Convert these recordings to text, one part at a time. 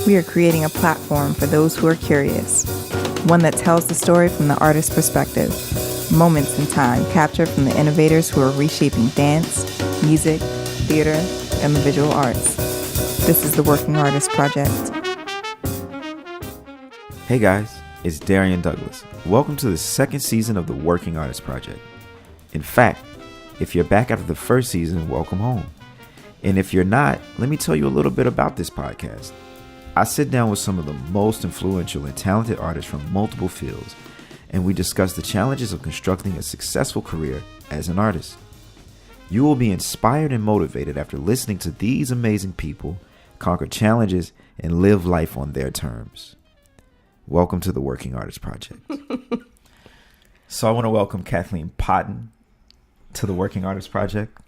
We are creating a platform for those who are curious, one that tells the story from the artist's perspective, moments in time captured from the innovators who are reshaping dance, music, theater, and the visual arts. This is the Working Artist Project. Hey guys, it's Darrian Douglas. Welcome to the second season of the Working Artist Project. In fact, if you're back after the first season, welcome home. And if you're not, let me tell you a little bit about this podcast. I sit down with some of the most influential and talented artists from multiple fields, and we discuss the challenges of constructing a successful career as an artist. You will be inspired and motivated after listening to these amazing people conquer challenges and live life on their terms. Welcome to the Working Artist Project. So I want to welcome Kathleen Potton to the Working Artist Project.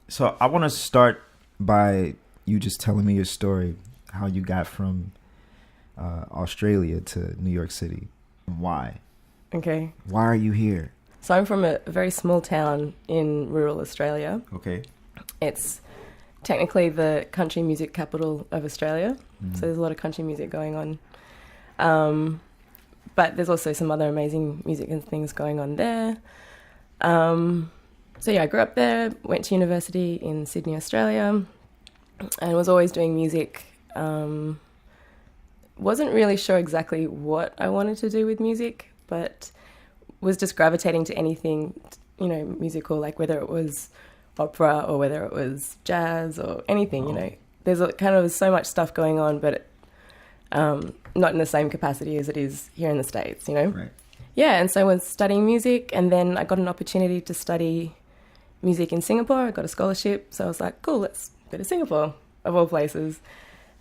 So I want to start by you just telling me your story, how you got from Australia to New York City, and why. Okay. Why are you here? So I'm from a very small town in rural Australia. Okay. It's technically the country music capital of Australia. Mm-hmm. So there's a lot of country music going on. But there's also some other amazing music and things going on there. So yeah, I grew up there, went to university in Sydney, Australia, and was always doing music. Wasn't really sure exactly what I wanted to do with music, but was just gravitating to anything, musical, like whether it was opera or whether it was jazz or anything, There's so much stuff going on, but not in the same capacity as it is here in the States, Right. Yeah, and so I was studying music, and then I got an opportunity to study music in Singapore. I got a scholarship, so I was like, cool, let's go to Singapore, of all places.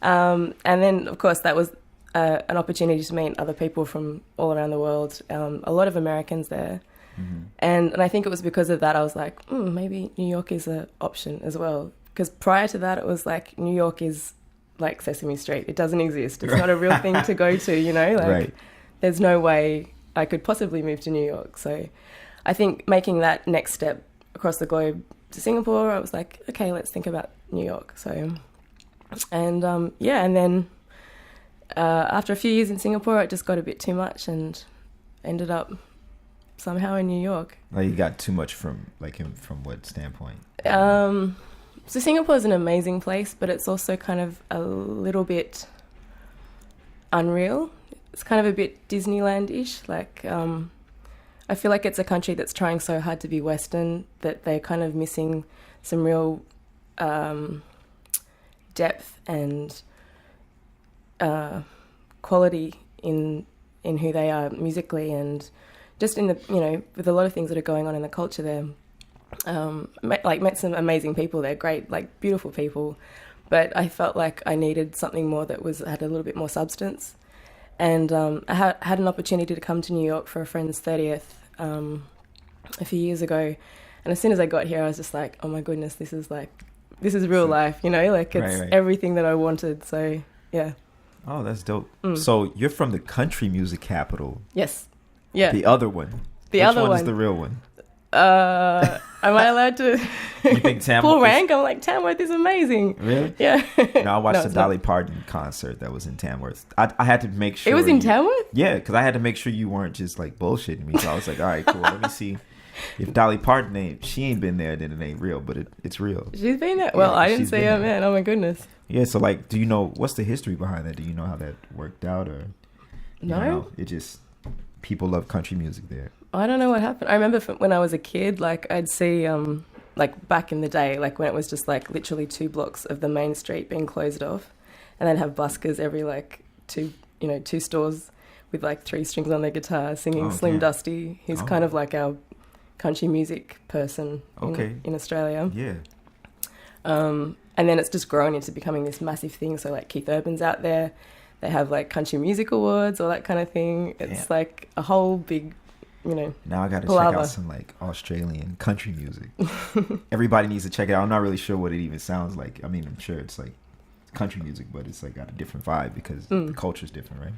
And then, of course, that was an opportunity to meet other people from all around the world, a lot of Americans there. Mm-hmm. And I think it was because of that I was like, maybe New York is an option as well. Because prior to that, it was like New York is like Sesame Street. It doesn't exist. It's not a real thing to go to, Right. There's no way I could possibly move to New York. So I think making that next step across the globe to Singapore, I was like, okay, let's think about New York. So, and then after a few years in Singapore, it just got a bit too much and ended up somehow in New York. Like you got too much from what standpoint? So Singapore is an amazing place, but it's also kind of a little bit unreal. It's kind of a bit Disneyland-ish. I feel like it's a country that's trying so hard to be Western that they're kind of missing some real depth and quality in who they are musically, and just in the with a lot of things that are going on in the culture there. Met some amazing people there, great, beautiful people, but I felt like I needed something more that had a little bit more substance. And I had an opportunity to come to New York for a friend's 30th a few years ago, and as soon as I got here, I was just like, oh my goodness, this is real life, it's right. Everything that I wanted. So yeah. Oh, that's dope. So you're from the country music capital. Yes. Yeah. The other one. Which one is the real one? Am I allowed to you think Tamworth pull rank? I'm like, Tamworth is amazing. Really? Yeah. No, I watched the Dolly Parton concert that was in Tamworth. I had to make sure. It was in Tamworth? Yeah, because I had to make sure you weren't just bullshitting me. So I was like, all right, cool. Let me see if Dolly Parton she ain't been there, then it ain't real, but it's real. She's been there? Well, I didn't see her, man. Oh my goodness. Yeah, so do you know, what's the history behind that? Do you know how that worked out, or? No. It just, people love country music there. I don't know what happened. I remember when I was a kid, I'd see, back in the day, when it was just literally 2 blocks of the main street being closed off, and they'd have buskers every two stores with 3 strings on their guitar singing Slim Dusty, who's kind of our country music person in Australia. Yeah. And then it's just grown into becoming this massive thing. So Keith Urban's out there. They have country music awards, all that kind of thing. It's a whole big, Now I got to check out some Australian country music. Everybody needs to check it out. I'm not really sure what it even sounds like. I mean, I'm sure it's country music, but it's got a different vibe because the culture's different, right?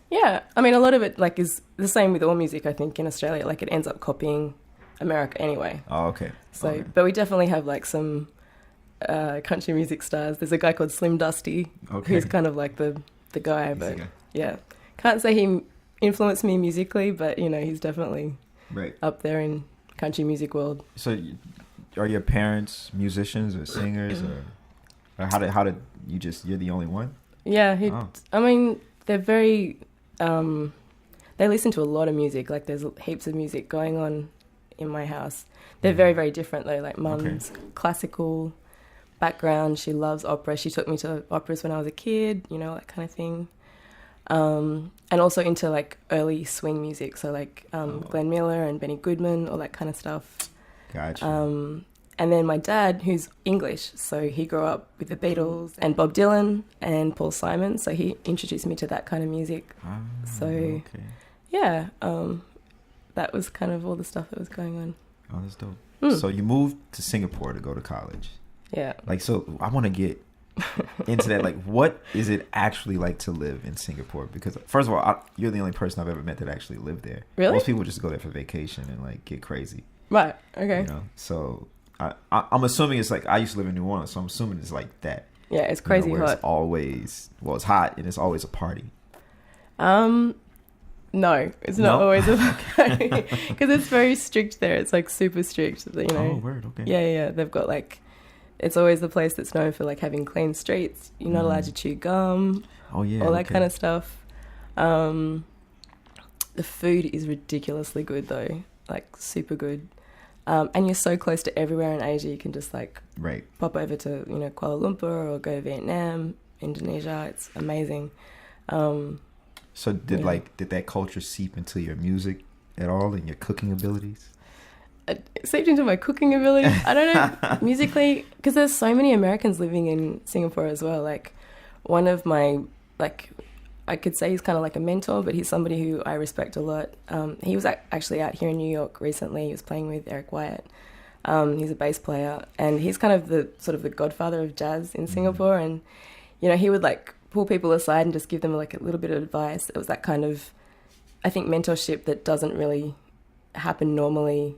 Yeah. I mean, a lot of it is the same with all music, I think, in Australia. It ends up copying America anyway. Oh, okay. So, okay. But we definitely have some country music stars. There's a guy called Slim Dusty, who's kind of the the guy, He's but the guy. yeah, can't say he influenced me musically, but you know, he's definitely Right. up there in country music world. So, are your parents musicians or singers, or how did you you're the only one? Yeah, Oh. I mean, they're very. They listen to a lot of music. Like, there's heaps of music going on in my house. They're very, very different though. Like, mum's classical background. She loves opera. She took me to operas when I was a kid. You know, that kind of thing. And also into like early swing music. So like Glenn Miller and Benny Goodman, all that kind of stuff. Gotcha. And then my dad, who's English, so he grew up with the Beatles and Bob Dylan and Paul Simon, so he introduced me to that kind of music. So, yeah, that was kind of all the stuff that was going on. Oh, that's dope. So you moved to Singapore to go to college. Yeah. Like, so I want to get into that. Like, what is it actually like to live in Singapore? Because first of all, you're the only person I've ever met that actually lived there. Really? Most people just go there for vacation and like get crazy. Right, okay. You know, so I'm assuming it's like, I used to live in New Orleans, so I'm assuming it's like that. Yeah, it's crazy where hot. It's always, well, it's hot and it's always a party. No, it's not always a party because it's very strict there. It's like super strict, you know. Oh, word, okay. Yeah. They've got like, it's always the place that's known for like having clean streets. You're not allowed to chew gum. Oh, yeah. All that kind of stuff. The food is ridiculously good though, like super good. And you're so close to everywhere in Asia. You can just like pop over to, you know, Kuala Lumpur or go to Vietnam, Indonesia. It's amazing. So did that culture seep into your music at all and your cooking abilities? It seeped into my cooking ability. I don't know, musically, because there's so many Americans living in Singapore as well. Like, one of my, like, I could say he's kind of like a mentor, but he's somebody who I respect a lot. He was actually out here in New York recently. He was playing with Eric Wyatt. He's a bass player, and he's kind of the sort of the godfather of jazz in Singapore. And, you know, he would like pull people aside and just give them like a little bit of advice. It was that kind of, I think, mentorship that doesn't really happen normally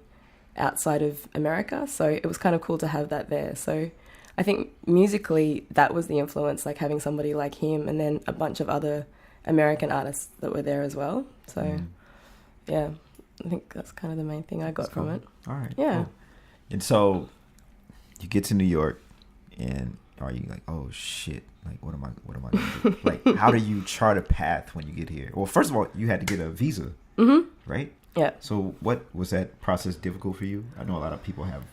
outside of America. So it was kind of cool to have that there. So I think musically that was the influence, like having somebody like him and then a bunch of other American artists that were there as well. So yeah, I think that's kind of the main thing I got from it. All right. Yeah. Cool. And so you get to New York, and are you like, oh shit, like what am I gonna do? Like, how do you chart a path when you get here? Well, first of all, you had to get a visa, right? Yeah. So what was that process difficult for you? I know a lot of people have.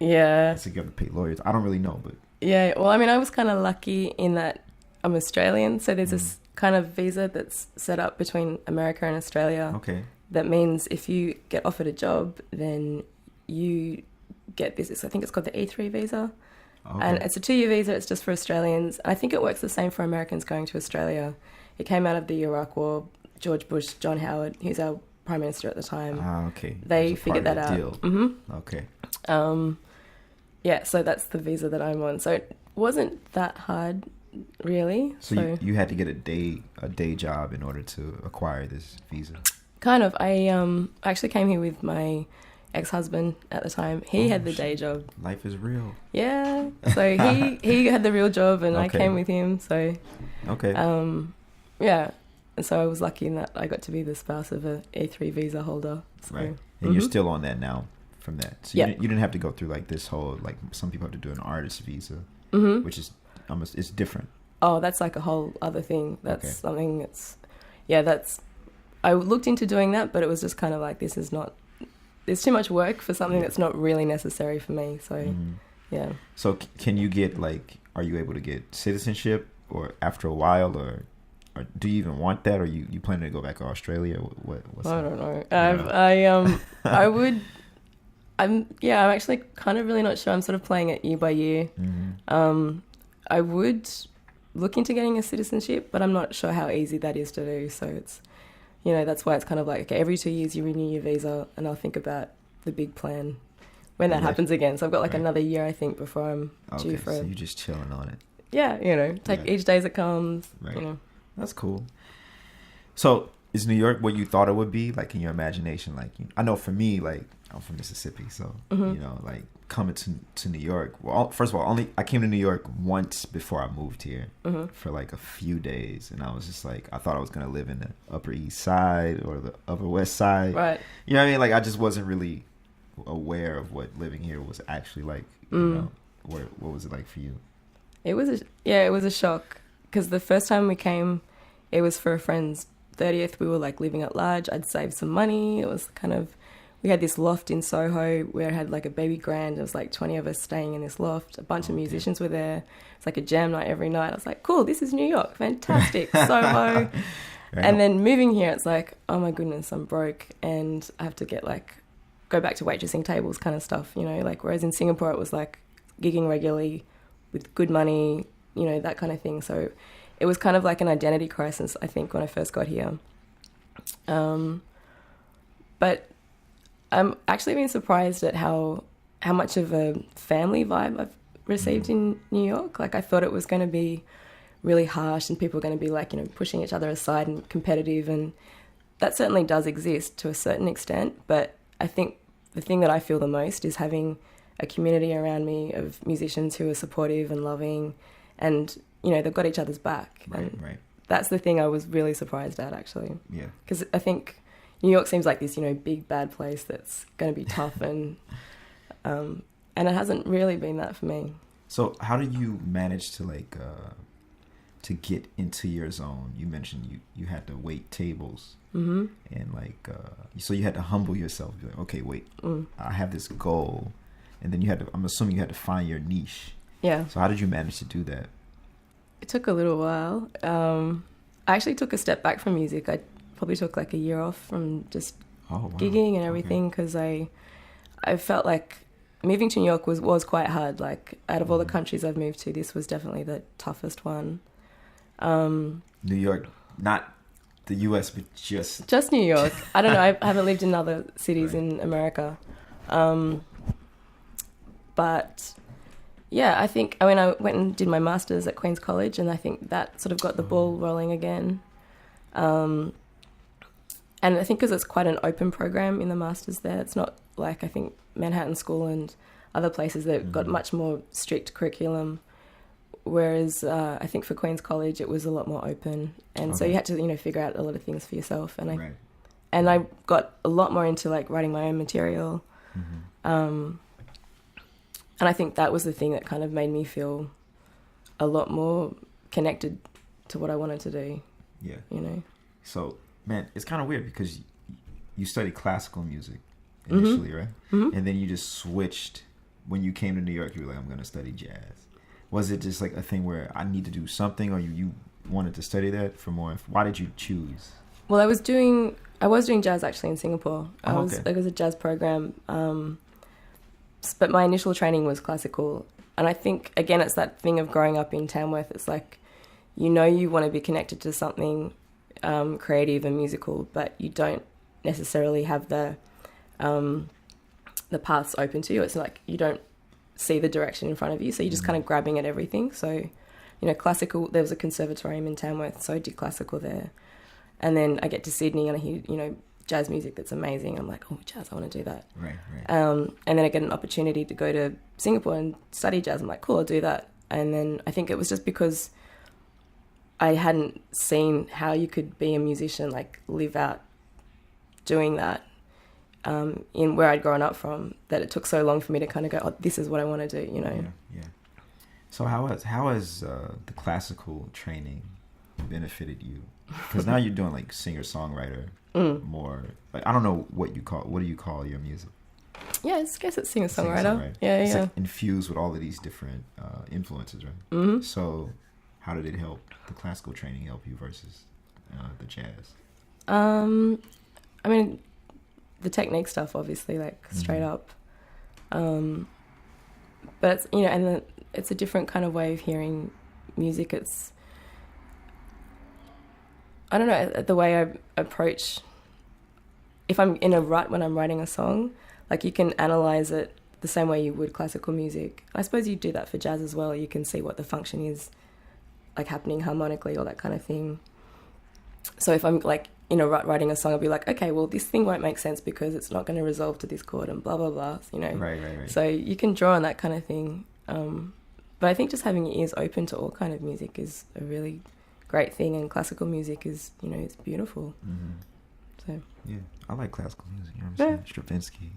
Yeah. So you have to pay lawyers. I don't really know, but. Yeah. Well, I mean, I was kind of lucky in that I'm Australian, so there's this kind of visa that's set up between America and Australia. Okay. That means if you get offered a job, then you get this. I think it's called the E3 visa. Okay. And it's a 2-year visa. It's just for Australians. I think it works the same for Americans going to Australia. It came out of the Iraq War. George Bush, John Howard, who's our Prime Minister at the time. Okay. They figured that out. Deal. Okay. Yeah, so that's the visa that I'm on. So it wasn't that hard, really. So you had to get a day job in order to acquire this visa? Kind of. I actually came here with my ex-husband at the time. He had the day job. Life is real. Yeah. So he had the real job, and I came with him. So yeah. And so I was lucky in that I got to be the spouse of a E3 visa holder. So, right. And you're still on that now from that. So yeah. You didn't have to go through like this whole, like some people have to do an artist visa, which is almost, it's different. Oh, that's like a whole other thing. That's something that's, I looked into doing that, but it was just kind of like, there's too much work for something that's not really necessary for me. So, yeah. So can you get like, are you able to get citizenship or after a while, or do you even want that? Or you planning to go back to Australia? What's I don't know. I'm actually kind of really not sure. I'm sort of playing it year by year. I would look into getting a citizenship, but I'm not sure how easy that is to do. So it's, you know, that's why it's kind of like, okay, every 2 years you renew your visa, and I'll think about the big plan when that happens again. So I've got like another year, I think, before I'm due for so you're just chilling on it. Yeah, you know, take each day as it comes. Right. You know. That's cool. So is New York what you thought it would be, like in your imagination? Like, I know for me, like I'm from Mississippi, so you know, like coming to New York. Well, first of all, I came to New York once before I moved here for like a few days, and I was just like, I thought I was gonna live in the Upper East Side or the Upper West Side, right? You know what I mean? Like I just wasn't really aware of what living here was actually like. You know, what was it like for you? It was a shock because the first time we came, it was for a friend's 30th. We were like living at large. I'd saved some money. It was kind of. We had this loft in Soho where it had like a baby grand. It was like 20 of us staying in this loft. A bunch of musicians were there. It's like a jam night every night. I was like, cool, this is New York. Fantastic. Soho. Right. And then moving here, it's like, oh my goodness, I'm broke. And I have to go back to waitressing tables kind of stuff, you know, like whereas in Singapore it was like gigging regularly with good money, you know, that kind of thing. So it was kind of like an identity crisis, I think, when I first got here. But I'm actually been surprised at how much of a family vibe I've received in New York. Like I thought it was going to be really harsh and people were going to be like, you know, pushing each other aside and competitive, and that certainly does exist to a certain extent. But I think the thing that I feel the most is having a community around me of musicians who are supportive and loving, and, you know, they've got each other's back. Right. That's the thing I was really surprised at, actually. Yeah. Because I think New York seems like this, you know, big bad place that's going to be tough, and it hasn't really been that for me. So how did you manage to like to get into your zone? You mentioned you had to wait tables, and like so you had to humble yourself. Be like, okay, wait, I have this goal, and then I'm assuming you had to find your niche. Yeah. So how did you manage to do that? It took a little while. I actually took a step back from music. I probably took like a year off from just gigging and everything, because I felt like moving to New York was quite hard. Like out of all the countries I've moved to, this was definitely the toughest one. New York, not the US, but just New York. I don't know. I haven't lived in other cities in America. But yeah, I think, I went and did my master's at Queen's College, and I think that sort of got the ball rolling again. And I think because it's quite an open program in the master's there, it's not like, I think, Manhattan School and other places that got much more strict curriculum. Whereas I think for Queen's College, it was a lot more open. And so you had to, you know, figure out a lot of things for yourself. And I got a lot more into like writing my own material. And I think that was the thing that kind of made me feel a lot more connected to what I wanted to do. Yeah. You know? So, man, it's kind of weird because you studied classical music initially, right? And then you just switched. When you came to New York, you were like, I'm going to study jazz. Was it just like a thing where I need to do something, or you wanted to study that for more? Why did you choose? Well, I was doing jazz actually in Singapore. It was a jazz program. But my initial training was classical. And I think, again, it's that thing of growing up in Tamworth. It's like, you know, you want to be connected to something creative and musical, but you don't necessarily have the paths open to you. It's like you don't see the direction in front of you, so you're just kind of grabbing at everything. So, you know, classical, there was a conservatorium in Tamworth, so I did classical there. And then I get to Sydney and I hear, you know, jazz music that's amazing. I'm like, oh, jazz, I want to do that. Right. And then I get an opportunity to go to Singapore and study jazz. I'm like, cool, I'll do that. And then I think it was just because I hadn't seen how you could be a musician, like live out doing that in where I'd grown up from, that it took so long for me to kind of go, oh, this is what I want to do, you know? Yeah. So how has the classical training benefited you? Because now you're doing like singer-songwriter more. Like, I don't know what do you call your music? Yeah, I guess it's singer-songwriter. Yeah. It's like infused with all of these different influences, right? So how did it help, the classical training help you versus the jazz? I mean, the technique stuff, obviously, like straight up. But it's, you know, and it's a different kind of way of hearing music. It's, I don't know, the way I approach, if I'm in a rut when I'm writing a song, like you can analyze it the same way you would classical music. I suppose you do that for jazz as well. You can see what the function is, like happening harmonically, all that kind of thing. So if I'm like writing a song, I'll be like, okay, well, this thing won't make sense because it's not going to resolve to this chord and blah, blah, blah, Right. So you can draw on that kind of thing. But I think just having your ears open to all kind of music is a really great thing, and classical music is, it's beautiful. Mm-hmm. So yeah, I like classical music. You know what I'm saying? Stravinsky.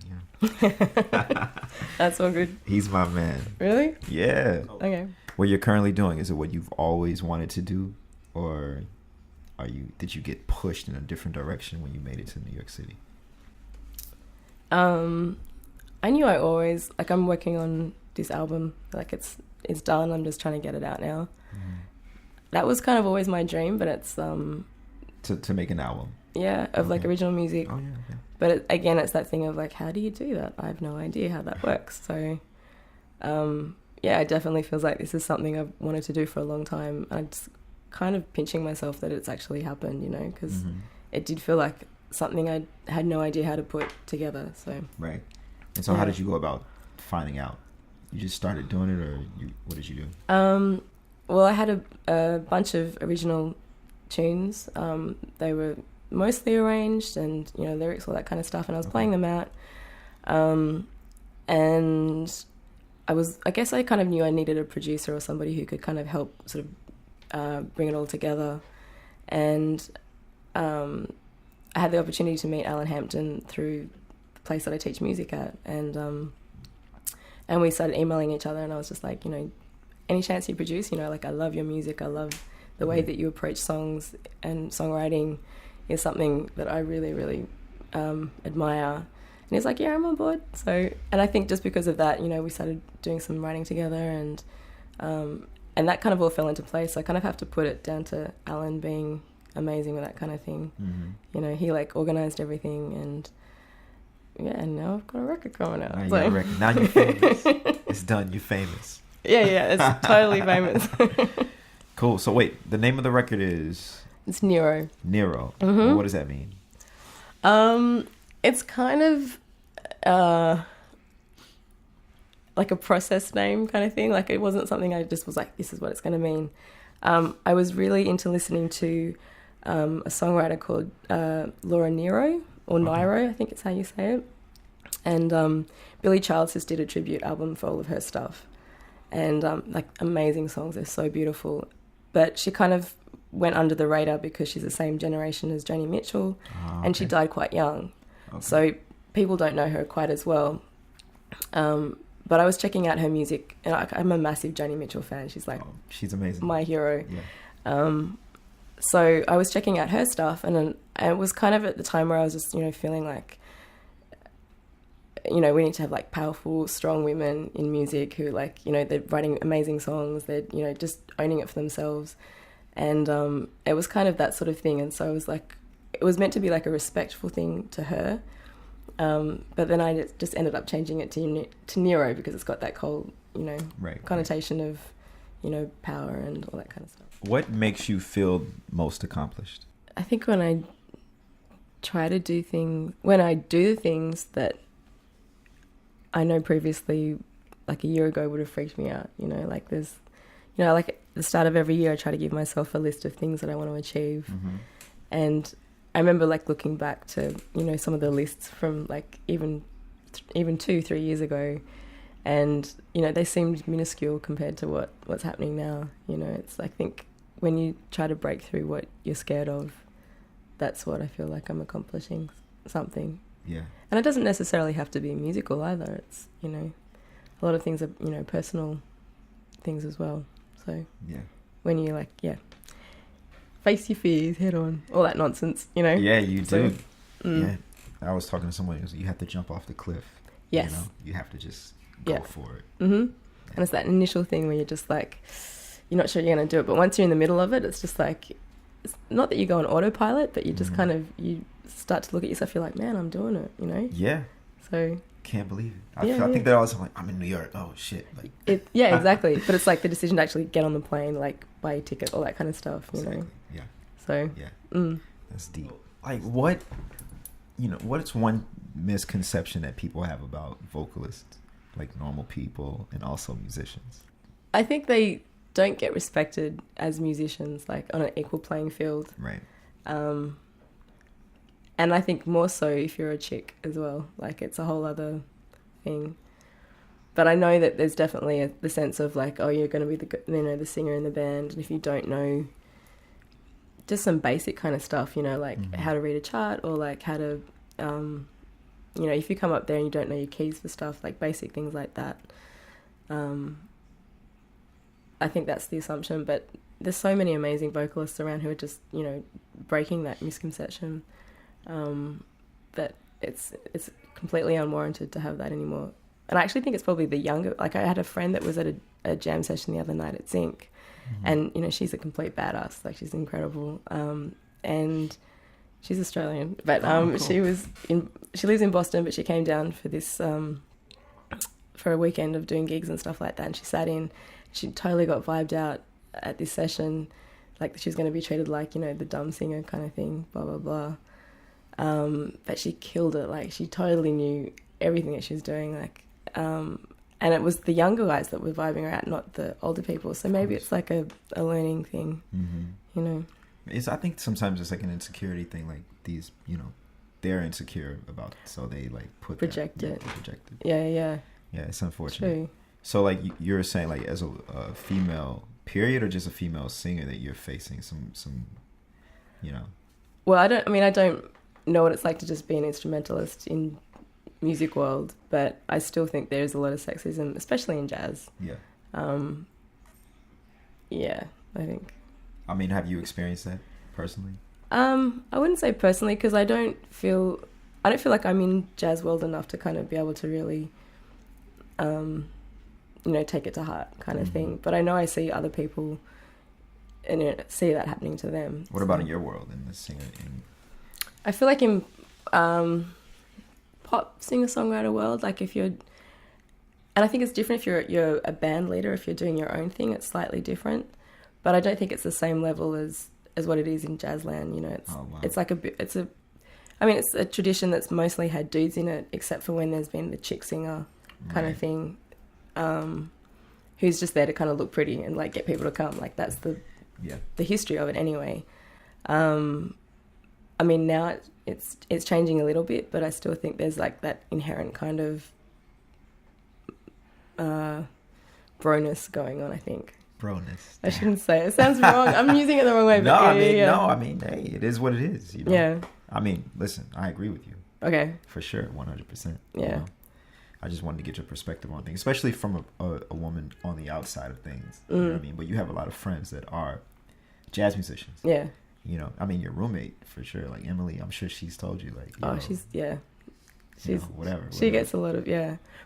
That's all good. He's my man. Really? Yeah. Okay. What you're currently doing, is it what you've always wanted to do, or did you get pushed in a different direction when you made it to New York City? I knew I always I'm working on this album, it's done. I'm just trying to get it out now. Mm-hmm. That was kind of always my dream, but it's to make an album. Yeah, of original music. Oh yeah. But again, it's that thing of how do you do that? I have no idea how that works. So, it definitely feels like this is something I've wanted to do for a long time. I'm just kind of pinching myself that it's actually happened, because Mm-hmm. it did feel like something I had no idea how to put together. So right. And so, how did you go about finding out? You just started doing it, or what did you do? Well, I had a bunch of original tunes. They were mostly arranged, and lyrics, all that kind of stuff, and I was playing them out. And I guess I kind of knew I needed a producer or somebody who could kind of help sort of bring it all together. And I had the opportunity to meet Alan Hampton through the place that I teach music at, and we started emailing each other, and I was just like, any chance you produce, I love your music, I love the way that you approach songs, and songwriting is something that I really, really admire. And he's like, yeah, I'm on board. So, and I think just because of that, we started doing some writing together, and that kind of all fell into place. So I kind of have to put it down to Alan being amazing with that kind of thing. Mm-hmm. He organized everything, and and now I've got a record coming out. Now you're famous. It's done. You're famous. Yeah, it's totally famous. Cool. So wait, the name of the record is? It's Nero. Nero. Mm-hmm. What does that mean? It's kind of like a process name kind of thing. It wasn't something I just was like, this is what it's going to mean. I was really into listening to a songwriter called Laura Nero, or Nairo, I think it's how you say it. And Billy Childs just did a tribute album for all of her stuff. And amazing songs, they're so beautiful. But she kind of went under the radar because she's the same generation as Joni Mitchell, and she died quite young. Okay. So people don't know her quite as well. But I was checking out her music, and I'm a massive Joni Mitchell fan. She's amazing. My hero. Yeah. So I was checking out her stuff, and it was kind of at the time where I was just, feeling like, we need to have powerful, strong women in music who they're writing amazing songs. They're, just owning it for themselves. And it was kind of that sort of thing. And so I was it was meant to be a respectful thing to her. But then I just ended up changing it to Nero because it's got that whole, connotation of, power and all that kind of stuff. What makes you feel most accomplished? I think when I do things that I know previously, a year ago, would have freaked me out. There's, at the start of every year, I try to give myself a list of things that I want to achieve. Mm-hmm. And I remember looking back to, some of the lists from even 2-3 years ago, and, they seemed minuscule compared to what's happening now. It's, I think when you try to break through what you're scared of, that's what I feel like I'm accomplishing something. Yeah. And it doesn't necessarily have to be musical either. It's, a lot of things are, personal things as well. So yeah, when you face your fears head on, all that nonsense, Yeah, you do. Mm. Yeah. I was talking to someone who was, you have to jump off the cliff. Yes. You have to just go for it. Mm-hmm. And it's that initial thing where you're just you're not sure you're going to do it. But once you're in the middle of it, it's just it's not that you go on autopilot, but you just kind of, you start to look at yourself, you're like, man, I'm doing it, Yeah. So can't believe it. I think that I was I'm in New York. Oh shit. Exactly. But it's the decision to actually get on the plane, buy a ticket, all that kind of stuff, exactly. Yeah. So yeah. That's deep. What's one misconception that people have about vocalists, normal people and also musicians? I think they don't get respected as musicians, on an equal playing field. Right. And I think more so if you're a chick as well. Like, it's a whole other thing. But I know that there's definitely the sense of like, oh, you're going to be the singer in the band, and if you don't know just some basic kind of stuff, like how to read a chart, or like how to, if you come up there and you don't know your keys for stuff, like basic things like that. I think that's the assumption, but there's so many amazing vocalists around who are just, breaking that misconception, that it's completely unwarranted to have that anymore. And I actually think it's probably the younger, like I had a friend that was at a jam session the other night at Zinc, and, she's a complete badass, like she's incredible. And she's Australian, but cool. She lives in Boston, but she came down for this, for a weekend of doing gigs and stuff like that, and she sat in, she totally got vibed out at this session, like she was going to be treated like, the dumb singer kind of thing, blah, blah, blah. But she killed it, like she totally knew everything that she was doing, like, and it was the younger guys that were vibing her out, not the older people. So maybe it's like a learning thing, I think sometimes it's like an insecurity thing, like these, they're insecure about, so they like project it. Yeah, it's unfortunate. True. So like you're saying, like as a female period, or just a female singer, that you're facing some Well, I don't know what it's like to just be an instrumentalist in music world, but I still think there's a lot of sexism, especially in jazz. Yeah, I think. Have you experienced that personally? I wouldn't say personally, because I don't feel like I'm in jazz world enough to kind of be able to really take it to heart kind of thing. But I know I see other people and see that happening to them. What about in your world, in the singer? I feel like in pop singer-songwriter world, like if you're, and I think it's different if you're a band leader, if you're doing your own thing, it's slightly different. But I don't think it's the same level as what it is in Jazzland. It's like it's a tradition that's mostly had dudes in it, except for when there's been the chick singer kind of thing, who's just there to kind of look pretty and like get people to come. Like that's the history of it anyway. Now it's changing a little bit, but I still think there's like that inherent kind of broness going on, I think. Broness. I shouldn't say it. It sounds wrong. I'm using it the wrong way. But hey, it is what it is. Yeah. Listen, I agree with you. Okay. For sure, 100%. Yeah. I just wanted to get your perspective on things, especially from a woman on the outside of things. You know what I mean? But you have a lot of friends that are jazz musicians. Yeah. Your roommate, for sure, like Emily, I'm sure she's told you, like... She's whatever. She gets a lot of,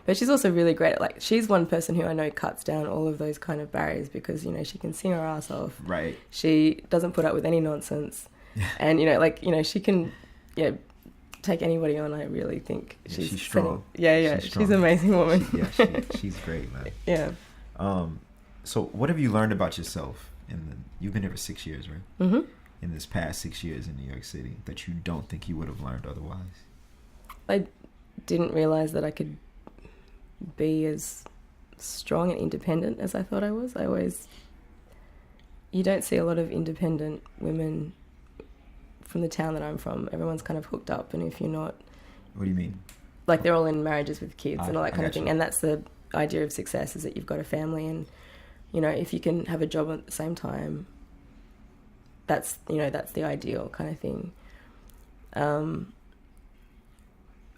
But she's also really great at, like, she's one person who I know cuts down all of those kind of barriers because, she can sing her ass off. Right. She doesn't put up with any nonsense. And, she can, take anybody on. I really think she's strong. She's an amazing woman. She's great, man. Yeah. So what have you learned about yourself you've been here for 6 years, right? Mm-hmm. In this past 6 years in New York City that you don't think you would have learned otherwise? I didn't realize that I could be as strong and independent as I thought I was. You don't see a lot of independent women from the town that I'm from. Everyone's kind of hooked up, and if you're not... What do you mean? Like they're all in marriages with kids and all that kind of thing. And that's the idea of success, is that you've got a family, and, if you can have a job at the same time, that's the ideal kind of thing.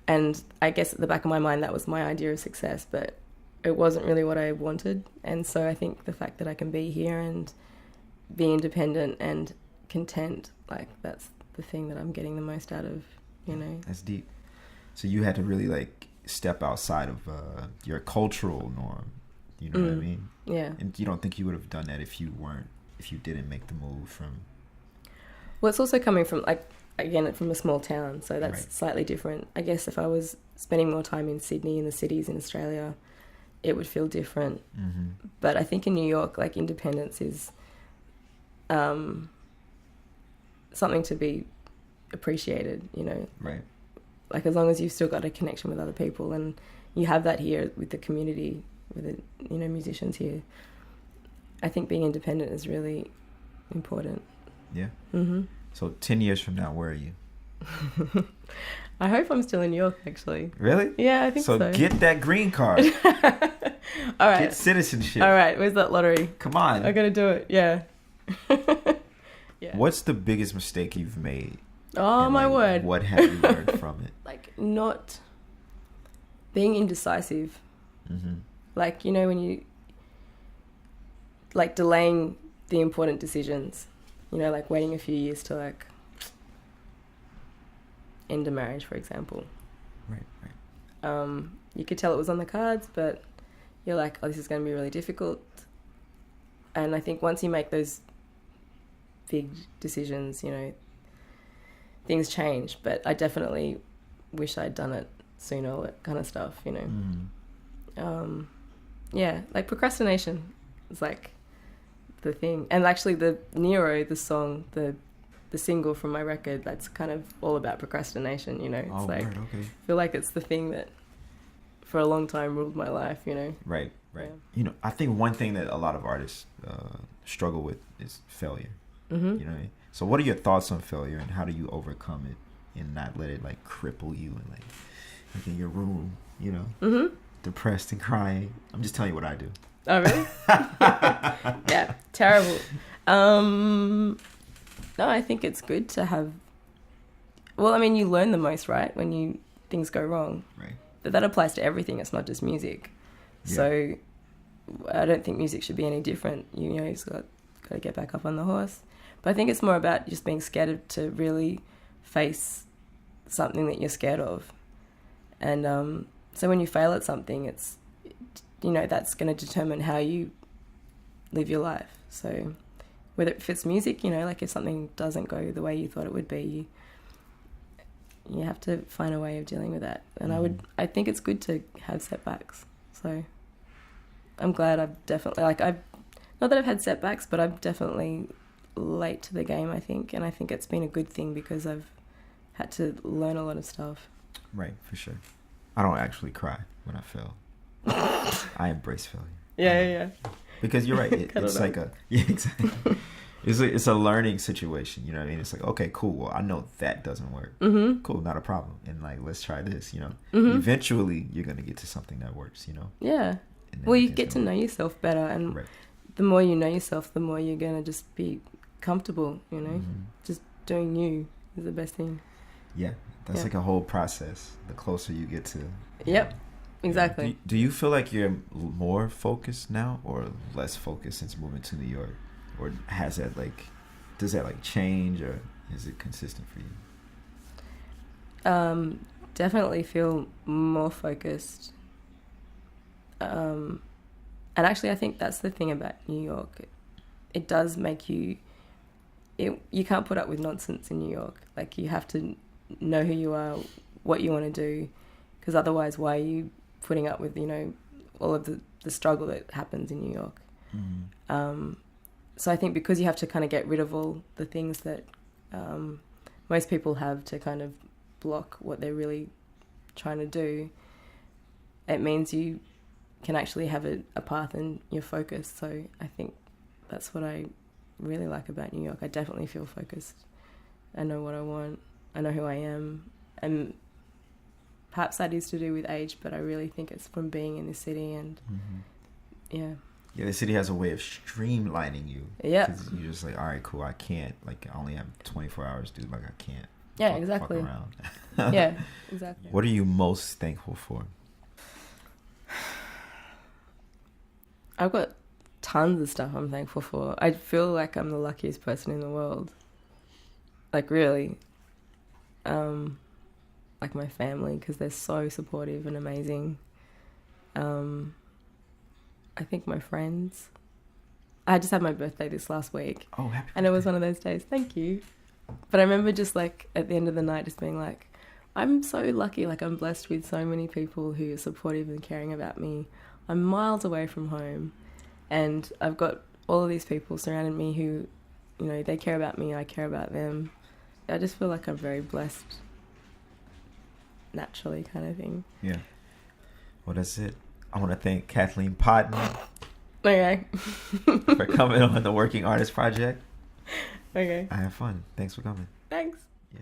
And I guess at the back of my mind, that was my idea of success, but it wasn't really what I wanted. And so I think the fact that I can be here and be independent and content, like that's the thing that I'm getting the most out of, That's deep. So you had to really like step outside of your cultural norm. You know what I mean? Yeah. And you don't think you would have done that if you didn't make the move from... Well, it's also coming from, like, again, from a small town, so that's slightly different. I guess if I was spending more time in Sydney, in the cities in Australia, it would feel different. Mm-hmm. But I think in New York, like, independence is something to be appreciated, Right. Like, as long as you've still got a connection with other people, and you have that here with the community, with the, musicians here, I think being independent is really important. Yeah. Mm-hmm. So 10 years from now, where are you? I hope I'm still in New York, actually. Really? Yeah, I think so. So get that green card. All right. Get citizenship. All right. Where's that lottery? Come on. I gotta do it. Yeah. Yeah. What's the biggest mistake you've made? Oh, And, my word. What have you learned from it? Like, not being indecisive. Mm-hmm. Like, you know, when you, like, delaying the important decisions, you know, like waiting a few years to, like, end a marriage, for example. Right. You could tell it was on the cards, but you're like, oh, this is going to be really difficult. And I think once you make those big decisions, you know, things change. But I definitely wish I'd done it sooner, all that kind of stuff, you know. Mm. Yeah, like procrastination is like the thing. And actually the Nero, the song, the single from my record, that's kind of all about procrastination, you know. It's okay. I feel like it's the thing that for a long time ruled my life, you know. Right. Yeah. You know, I think one thing that a lot of artists struggle with is failure. Mm-hmm. You know what I mean? So what are your thoughts on failure, and how do you overcome it and not let it like cripple you and like in your room, you know, Mm-hmm. depressed and crying? I'm just telling you what I do. Oh, really? Yeah, terrible. No, I think it's good to have... Well, I mean, you learn the most, right, when things go wrong. Right. But that applies to everything. It's not just music. Yeah. So I don't think music should be any different. You know, you've got to get back up on the horse. But I think it's more about just being scared to really face something that you're scared of. And so when you fail at something, it's, you know, that's going to determine how you live your life. So whether if it's music, you know, like if something doesn't go the way you thought it would be, you have to find a way of dealing with that. And I think it's good to have setbacks. So I'm glad I've definitely, not that I've had setbacks, but I'm definitely late to the game, I think. And I think it's been a good thing because I've had to learn a lot of stuff. Right, for sure. I don't actually cry when I fail. I embrace failure. Yeah. Because you're right. It's like exactly. It's a learning situation. You know what I mean? It's like, okay, cool. Well, I know that doesn't work. Mm-hmm. Cool, not a problem. And like, let's try this. You know, Eventually you're gonna get to something that works. You know. Yeah. Well, you get to know yourself better, and the more you know yourself, the more you're gonna just be comfortable. You know, just doing you is the best thing. Yeah, that's like a whole process. The closer you get to. Yep. Exactly. Yeah. Do you feel like you're more focused now or less focused since moving to New York? Or does that change, or is it consistent for you? Definitely feel more focused. And actually I think that's the thing about New York. It does make you can't put up with nonsense in New York. Like, you have to know who you are, what you want to do, because otherwise why are you putting up with, you know, all of the struggle that happens in New York? So I think because you have to kind of get rid of all the things that most people have to kind of block what they're really trying to do, it means you can actually have a path and you're focused. So I think that's what I really like about New York. I definitely feel focused. I know what I want. I know who I am. And perhaps that is to do with age, but I really think it's from being in the city and yeah. Yeah, the city has a way of streamlining you. Yeah. Because you're just like, all right, cool, I can't. Like, I only have 24 hours, dude. Like, I can't. Yeah, exactly. Fuck around. Yeah, exactly. What are you most thankful for? I've got tons of stuff I'm thankful for. I feel like I'm the luckiest person in the world. Like, really. Like my family, because they're so supportive and amazing. I think my friends. I just had my birthday this last week. Oh, happy birthday. And it was one of those days. Thank you. But I remember just like at the end of the night just being like, I'm so lucky. Like, I'm blessed with so many people who are supportive and caring about me. I'm miles away from home and I've got all of these people surrounding me who, you know, they care about me. I care about them. I just feel like I'm very blessed naturally, kind of thing. Yeah. Well, that's it. I want to thank Kathleen Potton Okay. for coming on the Working Artist Project. Okay. I had fun. Thanks for coming. Thanks. Yeah.